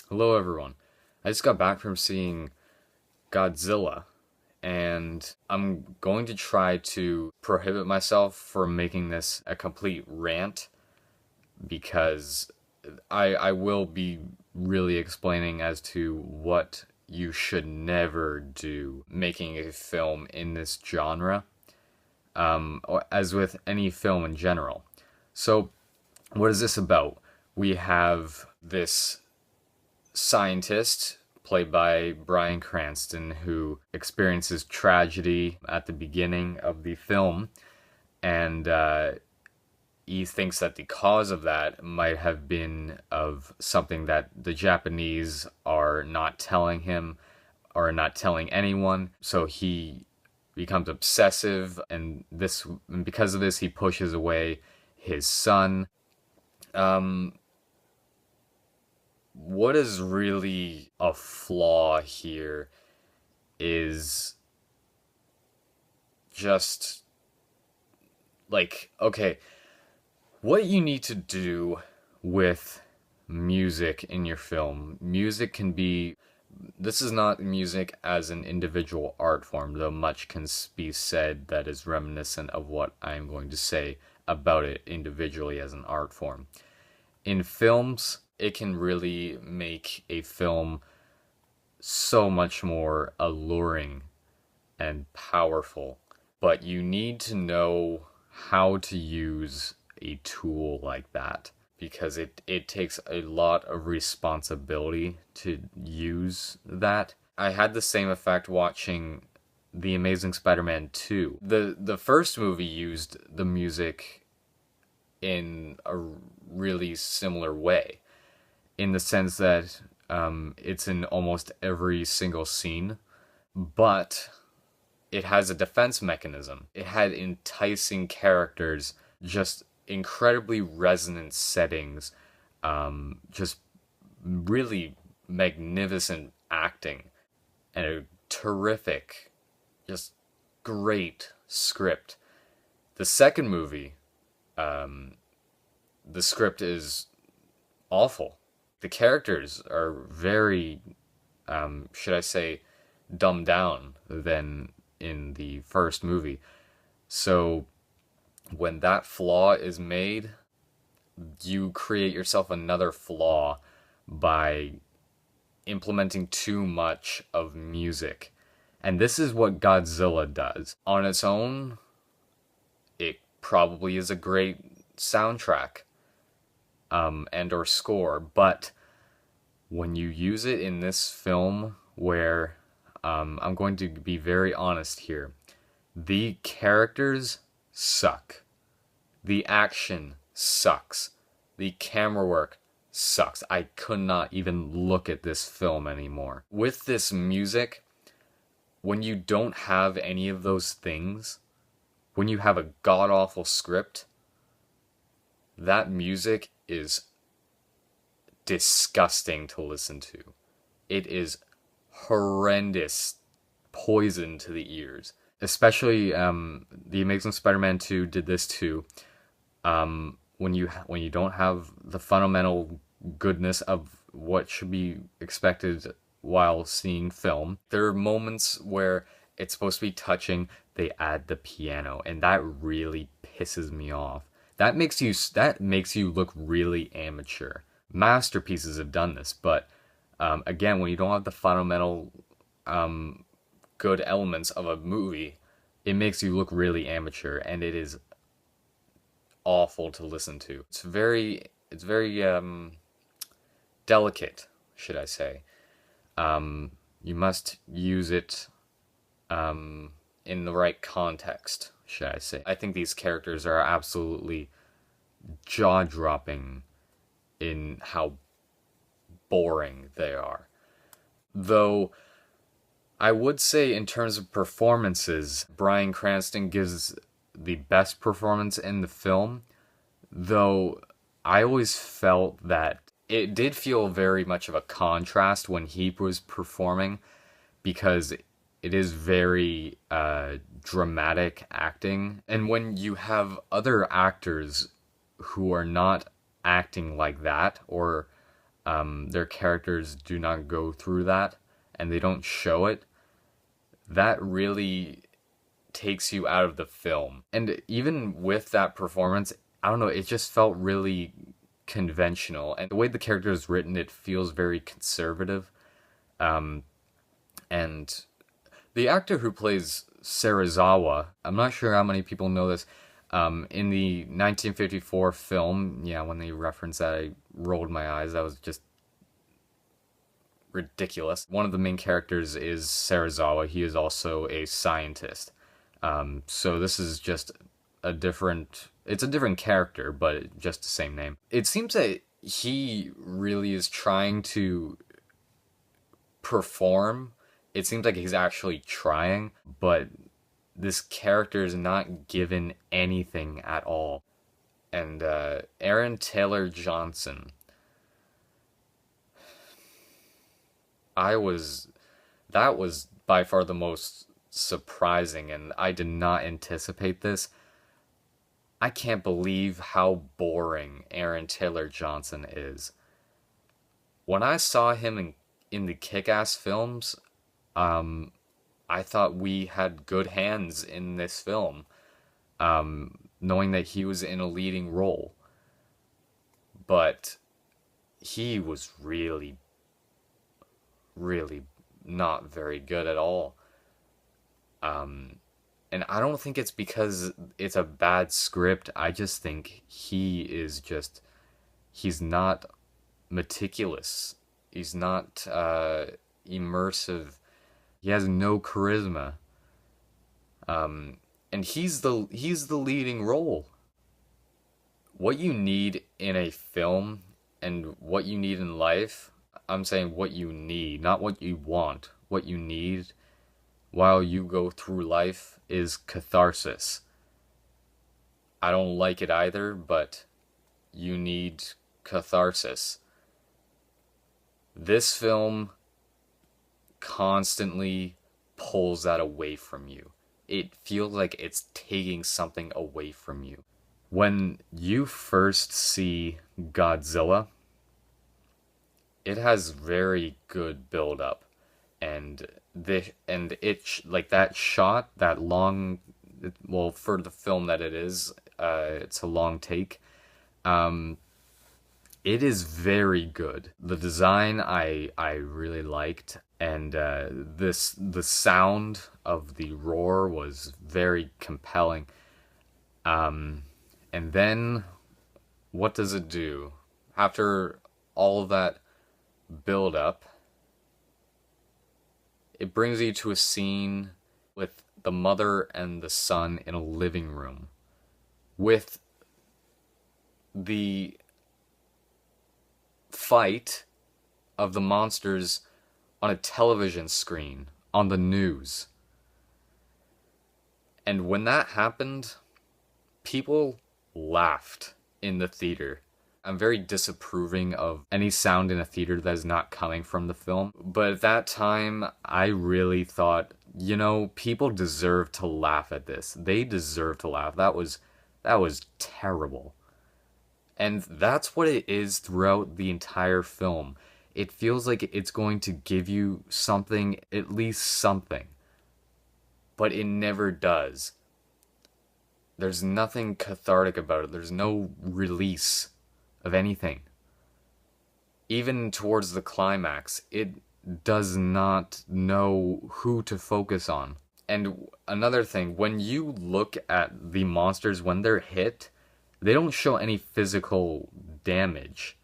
Hello, everyone. I just got back from seeing Godzilla, and I'm going to try to prohibit myself from making this a complete rant because I will be really explaining as to what you should never do making a film in this genre, or as with any film in general. So, what is this about? We have this scientist played by Bryan Cranston who experiences tragedy at the beginning of the film, and he thinks that the cause of that might have been of something that the Japanese are not telling him or not telling anyone. So he becomes obsessive, and because of this, he pushes away his son. Um, what is really a flaw here is just like, okay, what you need to do with music in your film. Music can be, this is not music as an individual art form, though much can be said that is reminiscent of what I'm going to say about it individually as an art form. In films, it can really make a film so much more alluring and powerful. But you need to know how to use a tool like that because it takes a lot of responsibility to use that. I had the same effect watching The Amazing Spider-Man 2. The first movie used the music in a really similar way, in the sense that it's in almost every single scene, but it has a defense mechanism. It had enticing characters, just incredibly resonant settings, just really magnificent acting, and a terrific, just great script. The second movie, the script is awful. The characters are very, should I say, dumbed down than in the first movie. So when that flaw is made, you create yourself another flaw by implementing too much of music. And this is what Godzilla does. On its own, it probably is a great soundtrack, and or score, but when you use it in this film where, I'm going to be very honest here, the characters suck. The action sucks. The camera work sucks. I could not even look at this film anymore. With this music, when you don't have any of those things, when you have a god-awful script, that music is disgusting to listen to. It is horrendous poison to the ears. Especially The Amazing Spider-Man 2 did this too. When you don't have the fundamental goodness of what should be expected while seeing film, there are moments where it's supposed to be touching, they add the piano, and that really pisses me off. That makes you look really amateur. Masterpieces have done this, but again, when you don't have the fundamental good elements of a movie, it makes you look really amateur, and it is awful to listen to. It's very delicate, should I say. You must use it in the right context, should I say. I think these characters are absolutely jaw-dropping in how boring they are. Though, I would say in terms of performances, Bryan Cranston gives the best performance in the film, though I always felt that it did feel very much of a contrast when he was performing, because it is very dramatic acting. And when you have other actors who are not acting like that, or their characters do not go through that and they don't show it, that really takes you out of the film. And even with that performance, I don't know, it just felt really conventional. And the way the character is written, it feels very conservative. Um, and the actor who plays Serizawa, I'm not sure how many people know this. In the 1954 film, yeah, when they referenced that, I rolled my eyes. That was just ridiculous. One of the main characters is Serizawa. He is also a scientist. So this is just it's a different character, but just the same name. It seems that he really is trying to perform. It seems like he's actually trying, but this character is not given anything at all. And Aaron Taylor Johnson, I was that was by far the most surprising, and I did not anticipate this. I can't believe how boring Aaron Taylor Johnson is. When I saw him in the Kick-Ass films, I thought we had good hands in this film, knowing that he was in a leading role. But he was really, really not very good at all. And I don't think it's because it's a bad script. I just think he's not meticulous. He's not immersive. He has no charisma. And he's the leading role. What you need in a film and what you need in life, I'm saying what you need, not what you want. What you need while you go through life is catharsis. I don't like it either, but you need catharsis. This film constantly pulls that away from you. It feels like it's taking something away from you. When you first see Godzilla, it has very good build up, and like that shot, that long, well, for the film that it is, it's a long take. It is very good. The design I really liked, and the sound of the roar was very compelling. And then what does it do? After all of that build up, it brings you to a scene with the mother and the son in a living room with the fight of the monsters on a television screen on the news. And when that happened, people laughed in the theater. I'm very disapproving of any sound in a theater that is not coming from the film. But at that time, I really thought, people deserve to laugh at this. They deserve to laugh. That was terrible. And that's what it is throughout the entire film. It feels like it's going to give you something, at least something. But it never does. There's nothing cathartic about it. There's no release of anything. Even towards the climax, it does not know who to focus on. And another thing, when you look at the monsters when they're hit, they don't show any physical damage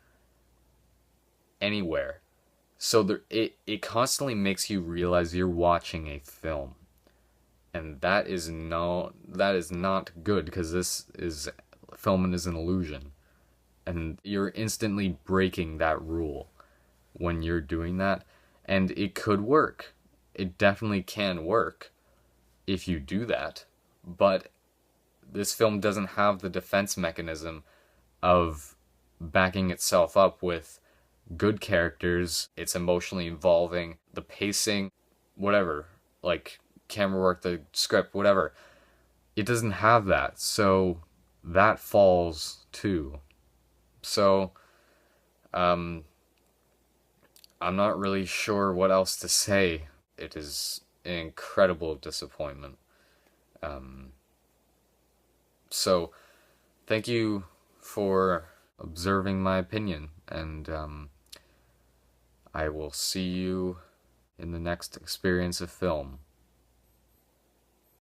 anywhere. So it constantly makes you realize you're watching a film. And that is not good, because film is an illusion. And you're instantly breaking that rule when you're doing that. And it could work. It definitely can work if you do that. But this film doesn't have the defense mechanism of backing itself up with good characters. It's emotionally involving, the pacing, whatever, like camera work, the script, whatever. It doesn't have that, so that falls too. So, I'm not really sure what else to say. It is an incredible disappointment. Um, so, thank you for observing my opinion, and I will see you in the next experience of film.